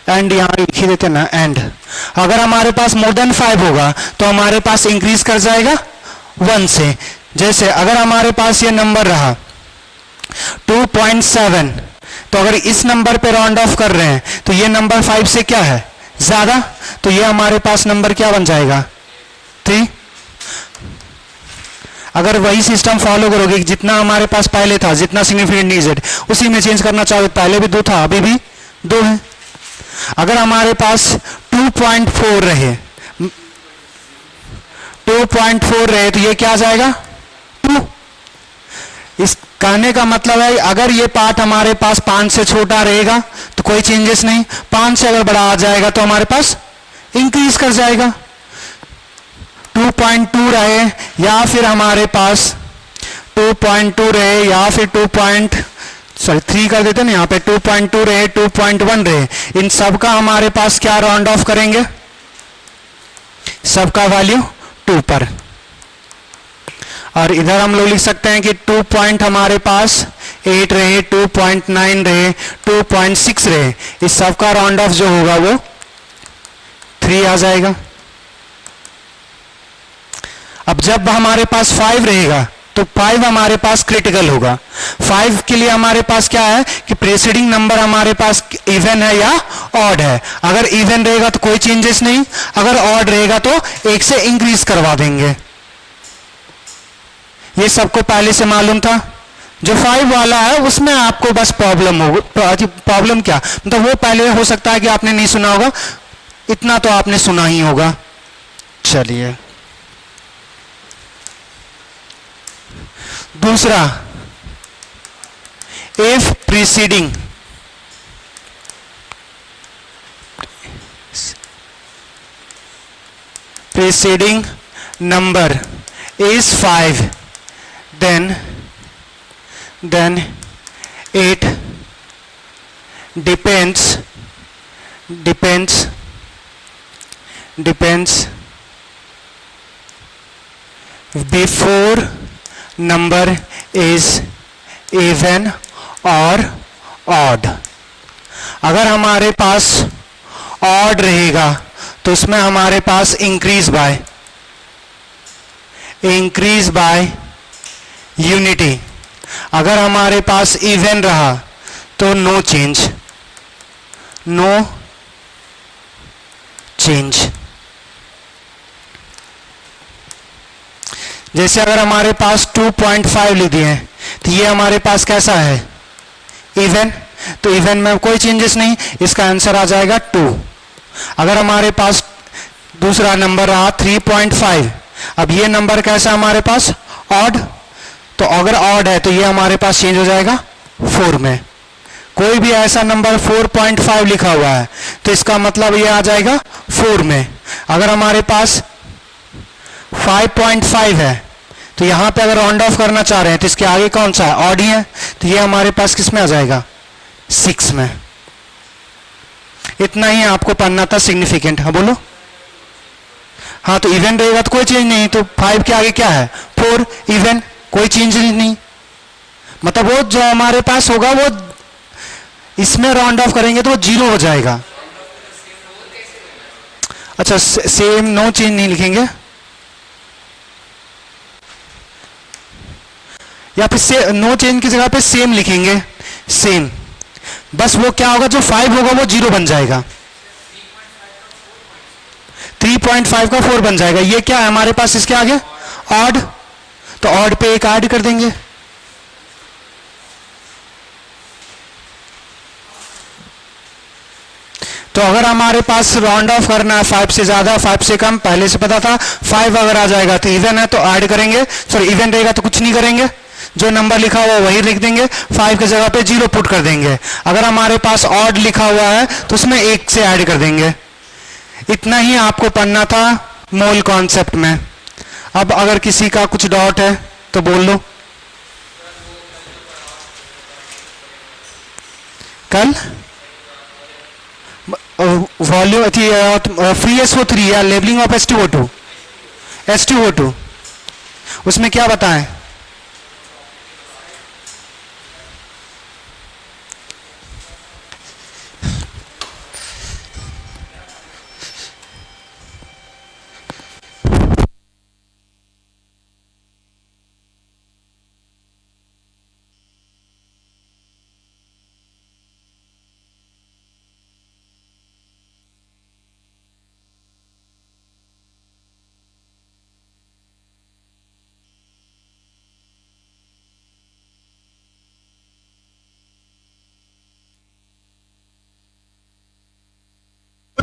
एंड यहां लिख ही देते ना, एंड अगर हमारे पास मोर देन 5 होगा तो हमारे पास इंक्रीज कर जाएगा 1 से। जैसे अगर हमारे पास ये नंबर रहा 2.7, तो अगर इस नंबर पे राउंड ऑफ कर रहे हैं तो ये नंबर 5 से क्या है? ज्यादा, तो ये हमारे पास नंबर क्या बन जाएगा? 3। अगर वही सिस्टम फॉलो करोगे कि जितना हमारे पास पहले था, जितना सिग्निफिकेंट इजेड उसी में चेंज करना चाहोगे, पहले भी 2 था अभी भी 2 है। अगर हमारे पास 2.4 रहे, 2.4 रहे तो ये क्या आ जाएगा 2। इस कहने का मतलब है अगर ये पार्ट हमारे पास 5 से छोटा रहेगा तो कोई चेंजेस नहीं, 5 से अगर बड़ा आ जाएगा तो हमारे पास इंक्रीज कर जाएगा। 2.2 रहे या फिर हमारे पास 2.2 रहे या फिर 3 कर देते ना, यहाँ पे 2.2 रहे 2.1 रहे, इन सब का हमारे पास क्या राउंड ऑफ करेंगे, सबका वैल्यू 2 पर। और इधर हम लोग लिख सकते हैं कि 2 पॉइंट हमारे पास 8 रहे, 2.9 रहे, 2.6 रहे, इस सब का राउंड ऑफ जो होगा वो 3 आ जाएगा। अब जब हमारे पास 5 रहेगा तो 5 हमारे पास क्रिटिकल होगा। 5 के लिए हमारे पास क्या है कि प्रेसीडिंग नंबर हमारे पास इवन है या ऑड है। अगर इवन रहेगा तो कोई चेंजेस नहीं, अगर ऑड रहेगा तो 1 से इंक्रीज करवा देंगे। ये सबको पहले से मालूम था। जो 5 वाला है उसमें आपको बस प्रॉब्लम होगा, प्रॉब्लम क्या मतलब वो पहले हो सकता है कि आपने नहीं सुना होगा, इतना तो आपने सुना ही होगा। चलिए दूसरा, if preceding number is 5, then it depends before number is even or odd। अगर हमारे पास ऑड रहेगा तो उसमें हमारे पास इंक्रीज बाय यूनिटी। अगर हमारे पास इवन रहा तो नो चेंज। जैसे अगर हमारे पास 2.5 लिख दिए हैं तो ये हमारे पास कैसा है इवन, तो इवन में कोई चेंजेस नहीं, इसका आंसर आ जाएगा 2। अगर हमारे पास दूसरा नंबर रहा 3.5, अब ये नंबर कैसा हमारे पास ऑड, तो अगर ऑड है तो ये हमारे पास चेंज हो जाएगा 4 में। कोई भी ऐसा नंबर 4.5 लिखा हुआ है तो इसका मतलब ये आ जाएगा 4 में। अगर हमारे पास 5.5 है तो यहां पे अगर राउंड ऑफ करना चाह रहे हैं तो इसके आगे कौन सा है ऑड ही है, तो ये हमारे पास किस में आ जाएगा 6 में। इतना ही आपको पढ़ना था सिग्निफिकेंट। हाँ बोलो। हाँ तो इवन रहेगा तो कोई चेंज नहीं, तो 5 के आगे क्या है 4, इवन कोई चेंज नहीं, मतलब वो जो हमारे पास होगा वो इसमें राउंड ऑफ करेंगे तो वो 0 हो जाएगा। अच्छा सेम नो चेंज नहीं लिखेंगे, या फिर नो चेंज की जगह पे सेम लिखेंगे, सेम। बस वो क्या होगा जो 5 होगा वो 0 बन जाएगा, 3.5 का 4 बन जाएगा। ये क्या है हमारे पास इसके आगे ऑड, तो ऑड पे एक ऐड कर देंगे। तो अगर हमारे पास राउंड ऑफ करना है 5 से ज्यादा 5 से कम, पहले से पता था 5 अगर आ जाएगा तो इवन है तो ऐड करेंगे, सॉरी इवन रहेगा तो कुछ नहीं करेंगे, जो नंबर लिखा हुआ वही लिख देंगे, 5 की जगह पे 0 पुट कर देंगे। अगर हमारे पास ऑड लिखा हुआ है तो उसमें 1 से ऐड कर देंगे। इतना ही आपको पढ़ना था मोल कॉन्सेप्ट में। अब अगर किसी का कुछ डाउट है तो बोल लो। कल वॉल्यूम फ्री SO3 या लेबलिंग ऑफ H2O2 उसमें क्या बताएं?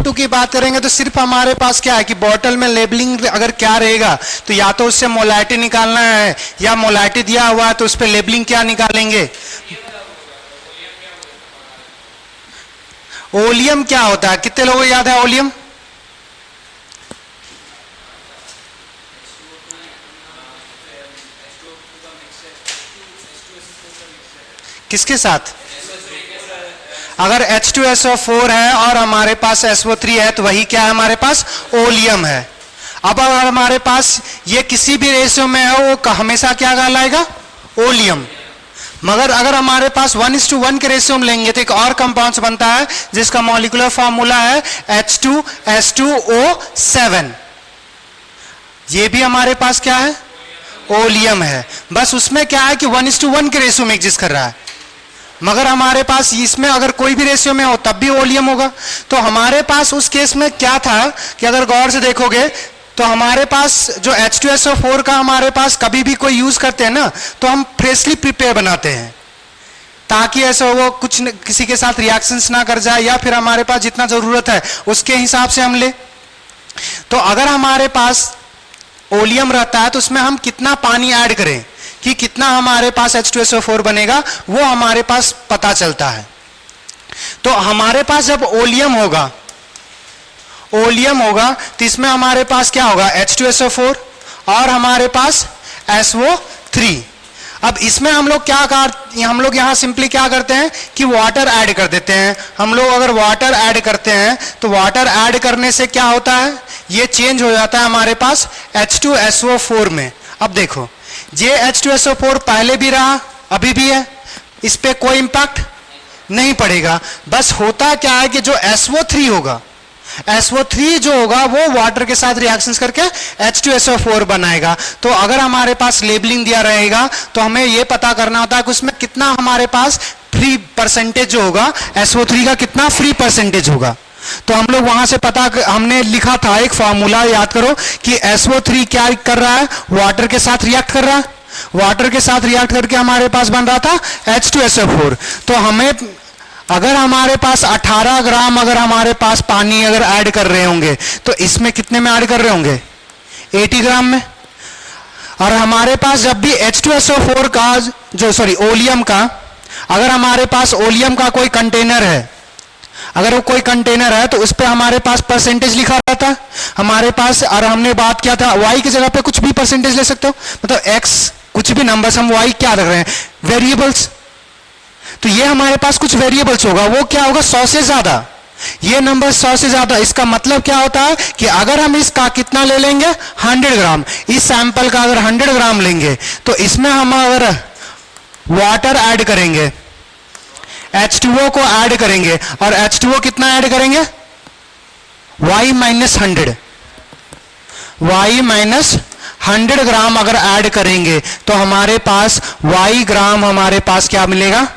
2 की बात करेंगे तो सिर्फ हमारे पास क्या है कि बॉटल में लेबलिंग अगर क्या रहेगा तो या तो उससे मोलाइटी निकालना है या मोलाइटी दिया हुआ है तो उस पर लेबलिंग क्या निकालेंगे। ओलियम क्या होता है, कितने लोगों को याद है ओलियम? किसके साथ? अगर H2SO4 है और हमारे पास SO3 है तो वही क्या है हमारे पास? ओलियम है। अब अगर हमारे पास ये किसी भी रेशियो में है वो हमेशा क्या कहलाएगा? ओलियम। मगर अगर हमारे पास 1:1 के रेशियो में लेंगे तो एक और कंपाउंड बनता है जिसका मॉलिक्यूलर फॉर्मूला है H2SO7। ये भी हमारे पास क्या है? ओलियम है। बस उसमें क्या है कि 1:1 के रेशियो में एग्जिस्ट कर रहा है। मगर हमारे पास इसमें अगर कोई भी रेशियो में हो तब भी ओलियम होगा। तो हमारे पास उस केस में क्या था कि अगर गौर से देखोगे तो हमारे पास जो H2SO4 का हमारे पास कभी भी कोई यूज करते हैं ना तो हम फ्रेशली प्रिपेयर बनाते हैं ताकि ऐसा वो कुछ किसी के साथ रिएक्शंस ना कर जाए या फिर हमारे पास जितना जरूरत है उसके हिसाब से हम ले। तो अगर हमारे पास ओलियम रहता है तो उसमें हम कितना पानी ऐड करें कि कितना हमारे पास H2SO4 बनेगा वो हमारे पास पता चलता है। तो हमारे पास जब ओलियम होगा तो इसमें हमारे पास क्या होगा? H2SO4 और हमारे पास SO3। अब इसमें हम लोग यहाँ सिंपली क्या करते हैं कि वाटर ऐड कर देते हैं। हम लोग अगर वाटर ऐड करते हैं तो वाटर ऐड करने से क्या होता है? ये चेंज हो जाता है हमारे पास H2SO4 में। अब देखो ये H2SO4 पहले भी रहा अभी भी है, इस पे कोई इंपैक्ट नहीं पड़ेगा। बस होता क्या है कि जो SO3 होगा SO3 जो होगा वो वाटर के साथ रिएक्शंस करके H2SO4 बनाएगा। तो अगर हमारे पास लेबलिंग दिया रहेगा तो हमें ये पता करना होता है कि उसमें कितना हमारे पास फ्री परसेंटेज जो होगा SO3 का कितना फ्री परसेंटेज होगा। तो हम लोग वहां से हमने लिखा था एक फॉर्मूला, याद करो कि SO3 क्या कर रहा है? वाटर के साथ रिएक्ट कर रहा है। वाटर के साथ रिएक्ट करके हमारे पास बन रहा था H2SO4। तो हमें अगर हमारे पास 18 ग्राम अगर हमारे पास पानी अगर ऐड कर रहे होंगे तो इसमें कितने में ऐड कर रहे होंगे? 80 ग्राम में। और हमारे पास जब भी H2SO4 का ओलियम का अगर हमारे पास ओलियम का कोई कंटेनर है, अगर वो कोई कंटेनर है तो उस पर हमारे पास परसेंटेज लिखा रहता है हमारे पास। और हमने बात किया था y की जगह पे कुछ भी परसेंटेज ले सकते हो, मतलब x कुछ भी नंबर्स हम y क्या रख रहे हैं? वेरिएबल्स। तो ये हमारे पास कुछ वेरिएबल्स होगा, वो क्या होगा? 100 से ज्यादा। ये नंबर 100 से ज्यादा। इसका मतलब क्या होता है कि अगर हम इसका कितना ले लेंगे? 100 ग्राम। इस सैंपल का अगर 100 ग्राम लेंगे तो इसमें हम अगर वाटर ऐड करेंगे, H2O को ऐड करेंगे और H2O कितना ऐड करेंगे? y-100 y-100 ग्राम अगर ऐड करेंगे तो हमारे पास y ग्राम हमारे पास क्या मिलेगा?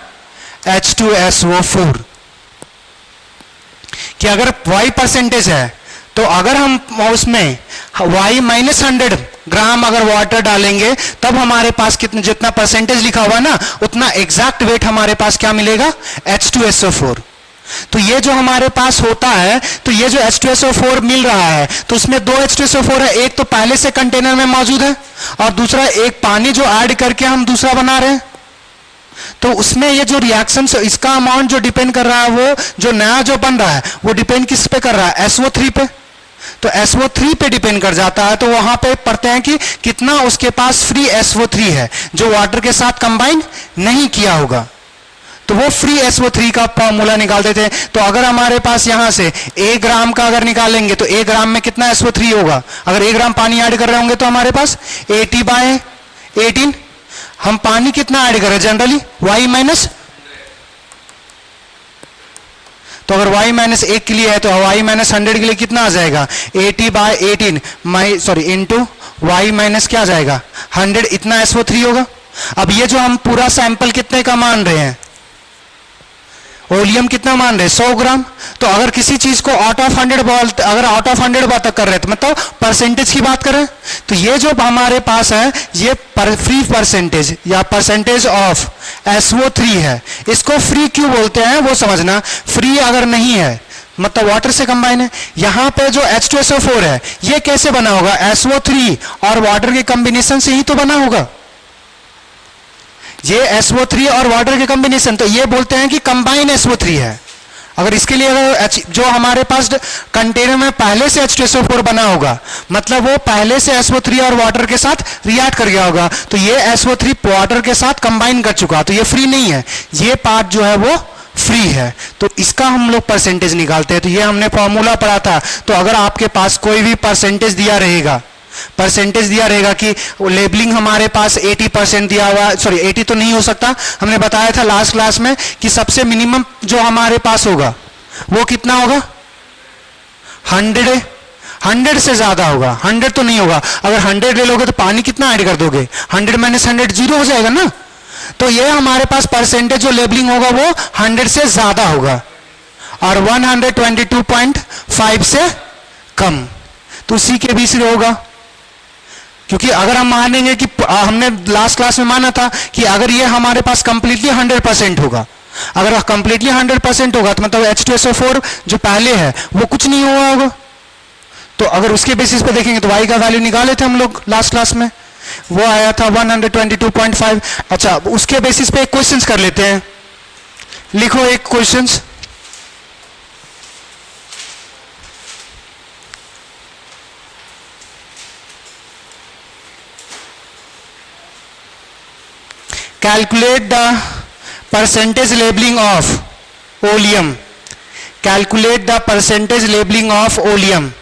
H2SO4। कि अगर y परसेंटेज है तो अगर हम उसमें y-100 ग्राम अगर वाटर डालेंगे तब हमारे पास कितना जितना परसेंटेज लिखा हुआ ना उतना एग्जैक्ट वेट हमारे पास क्या मिलेगा? H2SO4। तो ये जो हमारे पास होता है तो ये जो H2SO4 मिल रहा है तो उसमें 2 H2SO4 है, एक तो पहले से कंटेनर में मौजूद है और दूसरा एक पानी जो ऐड करके हम दूसरा बना रहे हैं। तो उसमें ये जो रिएक्शन इसका अमाउंट जो डिपेंड कर रहा है वो जो नया जो बन रहा है वो डिपेंड किस पे कर रहा है? SO3 पे। तो SO3 पे डिपेंड कर जाता है। तो वहां पे पढ़ते हैं कि कितना उसके पास फ्री SO3 है जो वाटर के साथ कंबाइन नहीं किया होगा। तो वो फ्री SO3 का फॉर्मूला निकाल देते हैं। तो अगर हमारे पास यहां से 1 ग्राम का अगर निकालेंगे तो 1 ग्राम में कितना SO3 होगा? अगर 1 ग्राम पानी ऐड कर रहे होंगे तो हमारे पास 80/18। हम पानी कितना ऐड कर रहे हैं जनरली? y-। तो अगर y-1 के लिए है तो y-100 के लिए कितना आ जाएगा? 80/18 इंटू y- क्या आ जाएगा? 100। इतना SO3 होगा। अब ये जो हम पूरा सैंपल कितने का मान रहे हैं? ओलियम कितना मान रहे हैं? 100 ग्राम। तो अगर किसी चीज को आउट ऑफ 100 अगर आउट ऑफ 100 बात कर रहे हैं तो मतलब परसेंटेज की बात करें तो ये जो हमारे पास है ये फ्री परसेंटेज या परसेंटेज ऑफ SO3 है। इसको फ्री क्यों बोलते हैं वो समझना। फ्री अगर नहीं है मतलब वाटर से कंबाइन है। यहां पे जो H2SO4 है ये कैसे बना होगा? SO3 और वाटर के कॉम्बिनेशन से ही तो बना होगा। ये SO3 और वाटर के कॉम्बिनेशन, तो ये बोलते हैं कि कंबाइन SO3 है। अगर इसके लिए अगर जो हमारे पास कंटेनर में पहले से H2SO4 बना होगा, मतलब वो पहले से SO3 और वाटर के साथ रिएक्ट कर गया होगा, तो ये SO3 वाटर के साथ कंबाइन कर चुका, तो ये फ्री नहीं है, ये पार्ट जो है वो फ्री है। तो इसका हम लोग परसेंटेज निकालते हैं। तो ये हमने फॉर्मूला पढ़ा था। तो अगर आपके पास कोई भी परसेंटेज दिया रहेगा कि लेबलिंग हमारे पास 80% दिया हुआ, सॉरी 80 तो नहीं हो सकता, हमने बताया था लास्ट क्लास में कि सबसे मिनिमम जो हमारे पास होगा वो कितना होगा? 100 से ज्यादा होगा। 100 तो नहीं होगा। अगर 100 ले लोगे तो पानी कितना ऐड कर दोगे? 100 माइनस 100 0 हो जाएगा ना। तो ये हमारे पास परसेंटेज जो लेबलिंग होगा वो 100 से ज्यादा होगा और 122.5 से कम, तो सी के बीच में होगा। क्योंकि अगर हम मानेंगे कि हमने लास्ट क्लास में माना था कि अगर ये हमारे पास कंप्लीटली 100% होगा, अगर कंप्लीटली 100% होगा तो मतलब H2SO4 जो पहले है वो कुछ नहीं हुआ होगा। तो अगर उसके बेसिस पे देखेंगे तो y का वैल्यू निकाले थे हम लोग लास्ट क्लास में, वो आया था 122.5। अच्छा, उसके बेसिस पे एक क्वेश्चंस कर लेते हैं। लिखो एक questions. Calculate the percentage labeling of oleum. Calculate the percentage labeling of oleum.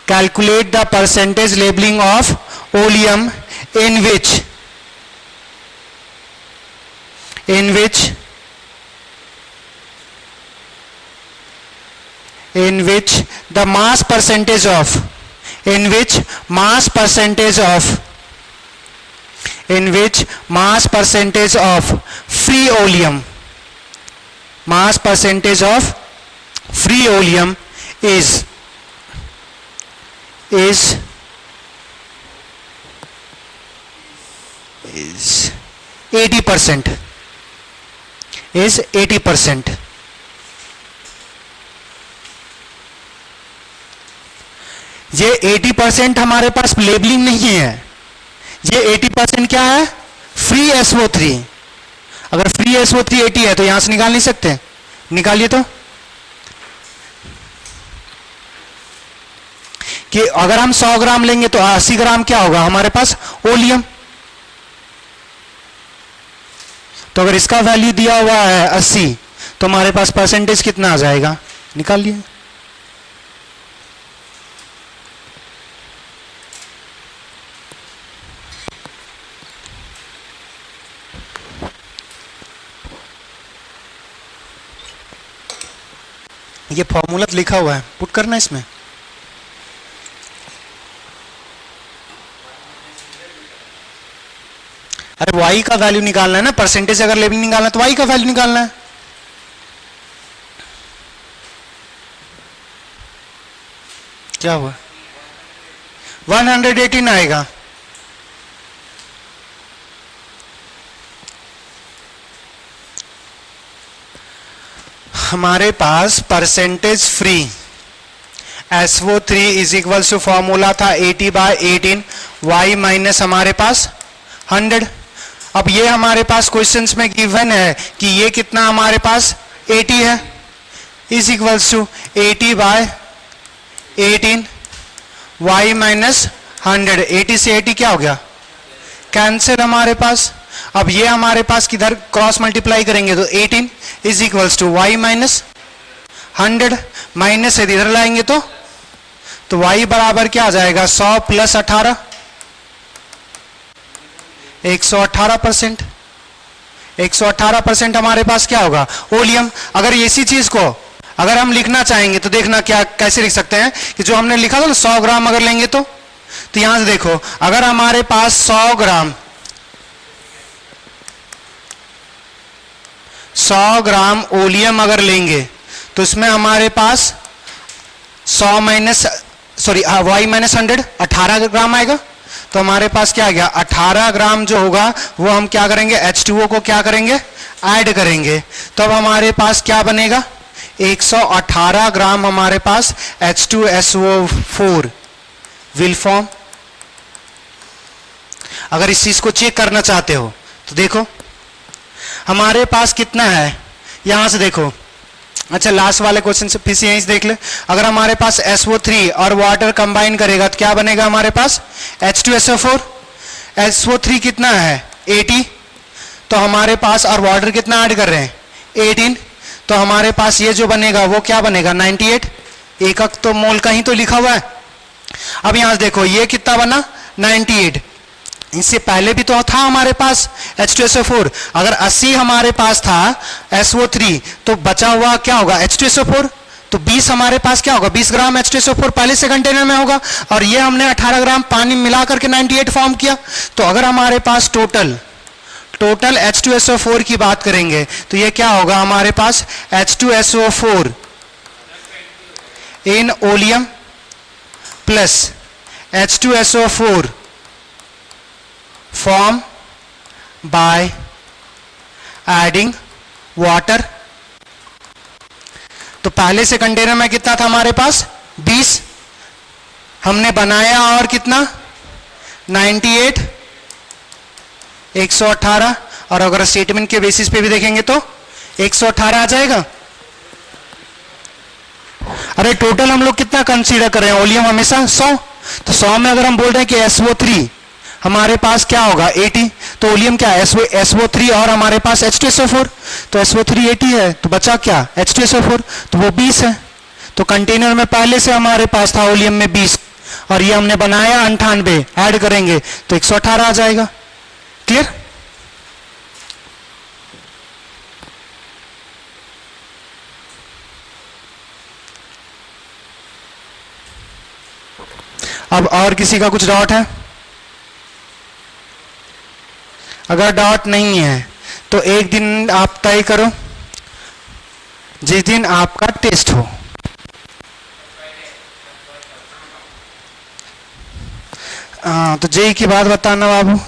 Calculate the percentage labeling of oleum in which the mass percentage of free oleum is 80%. ये 80% हमारे पास लेबलिंग नहीं है, ये 80% क्या है? Free SO3। अगर free SO3 80 है तो यहां से निकाल नहीं सकते, निकालिए तो। कि अगर हम 100 ग्राम लेंगे तो 80 ग्राम क्या होगा हमारे पास? ओलियम। तो अगर इसका वैल्यू दिया हुआ है 80 तो हमारे पास परसेंटेज कितना आ जाएगा? निकाल लिए। ये फॉर्मूला लिखा हुआ है, पुट करना इसमें। अरे y का वैल्यू निकालना है ना, परसेंटेज अगर लेबलिंग निकालना है तो y का वैल्यू निकालना है। क्या हुआ? 118 आएगा। हमारे पास percentage free SO3 is equal to formula था 80/18 y माइनस हमारे पास 100। अब ये हमारे पास क्वेश्चंस में गिवन है कि ये कितना हमारे पास 80 है, is equal to 80/18 y minus 100। 80 से 80 क्या हो गया? कैंसिल हमारे पास। अब ये हमारे पास किधर क्रॉस मल्टीप्लाई करेंगे तो 18 is equals to y minus 100, minus से इधर लाएंगे तो y बराबर क्या आ जाएगा? 100 प्लस 18, 118%। 118% हमारे पास क्या होगा? ओलियम। अगर इसी चीज को अगर हम लिखना चाहेंगे तो देखना क्या कैसे लिख सकते हैं कि जो हमने लिखा था ना 100 ग्राम अगर लेंगे तो यहां से देखो, अगर हमारे पास 100 ग्राम ओलियम अगर लेंगे तो इसमें हमारे पास 100 माइनस y माइनस 100 18 ग्राम आएगा। तो हमारे पास क्या आ गया? 18 ग्राम जो होगा वो हम क्या करेंगे? H2O को क्या करेंगे? ऐड करेंगे। तो अब हमारे पास क्या बनेगा? 118 ग्राम हमारे पास H2SO4 विल फॉर्म। अगर इस चीज को चेक करना चाहते हो तो देखो हमारे पास कितना है, यहां से देखो। अच्छा लास्ट वाले क्वेश्चन से फिर से यहीं से देख ले। अगर हमारे पास SO3 और वाटर कंबाइन करेगा तो क्या बनेगा हमारे पास H2SO4। SO3 कितना है 80, तो हमारे पास और वाटर कितना ऐड कर रहे हैं 18, तो हमारे पास ये जो बनेगा वो क्या बनेगा 98। एकक तो मोल का ही तो लिखा हुआ है। अब यहां से देखो ये कितना बना 98, इससे पहले भी तो था हमारे पास H2SO4। अगर 80 हमारे पास था SO3 तो बचा हुआ क्या होगा H2SO4, तो 20 हमारे पास क्या होगा 20 ग्राम H2SO4 पहले से कंटेनर में होगा, और ये हमने 18 ग्राम पानी मिलाकर के 98 फॉर्म किया। तो अगर हमारे पास टोटल H2SO4 की बात करेंगे तो ये क्या होगा हमारे पास H2SO4 in oleum plus H2SO4 form by adding water. तो पहले से कंटेनर में कितना था हमारे पास 20, हमने बनाया और कितना 98 118, और अगर स्टेटमेंट के बेसिस पे भी देखेंगे तो 118 आ जाएगा। अरे टोटल हम लोग कितना कंसीडर कर रहे हैं ओलियम हमेशा 100, तो 100 में अगर हम बोल रहे हैं कि SO3 हमारे पास क्या होगा 80, तो ओलियम क्या है SO3 और हमारे पास H2SO4, तो SO3 80 है तो बचा क्या H2SO4, तो वो 20 है। तो कंटेनर में पहले से हमारे पास था ओलियम में 20 और ये हमने बनाया 98, ऐड करेंगे तो 118 आ जाएगा। क्लियर? अब और किसी का कुछ डाउट है? अगर डाउट नहीं है तो एक दिन आप तय करो जिस दिन आपका टेस्ट हो। तो जेई की बात बताना बाबू।